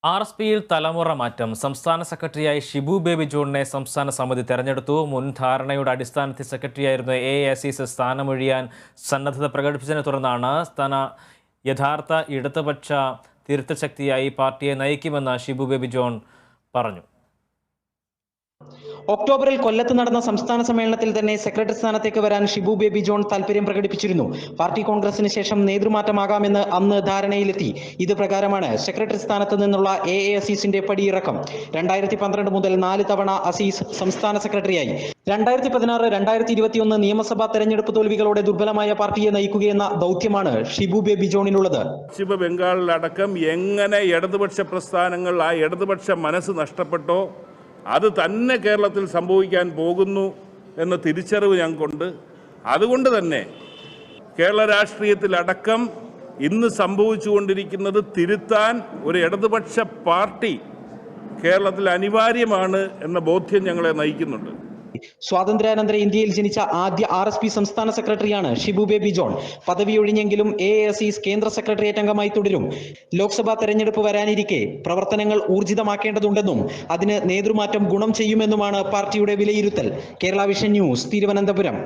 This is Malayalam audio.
RSPയിൽ തലമുറ മാറ്റം. സംസ്ഥാന സെക്രട്ടറിയായി ഷിബു ബേബി ജോണിനെ സംസ്ഥാന സമിതി തെരഞ്ഞെടുത്തു. മുൻ ധാരണയുടെ അടിസ്ഥാനത്തിൽ സെക്രട്ടറിയായിരുന്ന AAICS സ്ഥാനമൊഴിയാൻ സന്നദ്ധത പ്രകടിപ്പിച്ചതിനെ തുടർന്നാണ് യഥാർത്ഥ ഇടതുപക്ഷ തിരുത്തൽ ശക്തിയായി പാർട്ടിയെ നയിക്കുമെന്ന് ഷിബു ബേബി ജോൺ പറഞ്ഞു. ഒക്ടോബറിൽ കൊല്ലത്ത് നടന്ന സംസ്ഥാന സമ്മേളനത്തിൽ തന്നെ സെക്രട്ടറി സ്ഥാനത്തേക്ക് വരാൻ ഷിബു ബേബി ജോൺ താൽപര്യം പ്രകടിപ്പിച്ചിരുന്നു. പാർട്ടി കോൺഗ്രസിന് ശേഷം നേതൃമാറ്റമാകാമെന്ന് അന്ന് ധാരണയിലെത്തി. ഇത് പ്രകാരമാണ് സെക്രട്ടറി സ്ഥാനത്ത് നിന്നുള്ള AAICSന്റെ പടിയിറക്കം. 2012 മുതൽ 4 തവണ അസീസ് സംസ്ഥാന സെക്രട്ടറിയായി. 2016, 2021 നിയമസഭാ തെരഞ്ഞെടുപ്പ് തോൽവികളോടെ ദുർബലമായ പാർട്ടിയെ നയിക്കുകയെന്ന ദൗത്യമാണ് ഷിബു ബേബി ജോണിനുള്ളത്. പശ്ചിമ ബംഗാളിലടക്കം എങ്ങനെ ഇടതുപക്ഷ പ്രസ്ഥാനങ്ങൾ ആ ഇടതുപക്ഷ മനസ്സ് നഷ്ടപ്പെട്ടോ അത് തന്നെ കേരളത്തിൽ സംഭവിക്കാൻ പോകുന്നു എന്ന തിരിച്ചറിവ് ഞങ്ങൾക്കുണ്ട്. അതുകൊണ്ട് തന്നെ കേരള രാഷ്ട്രീയത്തിലടക്കം ഇന്ന് സംഭവിച്ചുകൊണ്ടിരിക്കുന്നത് തിരുത്താൻ ഒരു ഇടതുപക്ഷ പാർട്ടി കേരളത്തിൽ അനിവാര്യമാണ് എന്ന ബോധ്യം ഞങ്ങളെ നയിക്കുന്നുണ്ട്. സ്വാതന്ത്ര്യാനന്തര ഇന്ത്യയിൽ ജനിച്ച ആദ്യ RSP സംസ്ഥാന സെക്രട്ടറിയാണ് ഷിബു ബേബി ജോൺ. പദവി ഒഴിഞ്ഞെങ്കിലും AAICS കേന്ദ്ര സെക്രട്ടേറിയറ്റ് അംഗമായി തുടരും. ലോക്സഭാ തെരഞ്ഞെടുപ്പ് വരാനിരിക്കെ പ്രവർത്തനങ്ങൾ ഊർജിതമാക്കേണ്ടതുണ്ടെന്നും അതിന് നേതൃമാറ്റം ഗുണം ചെയ്യുമെന്നുമാണ് പാർട്ടിയുടെ വിലയിരുത്തൽ. Kerala vision news, Thiruvananthapuram.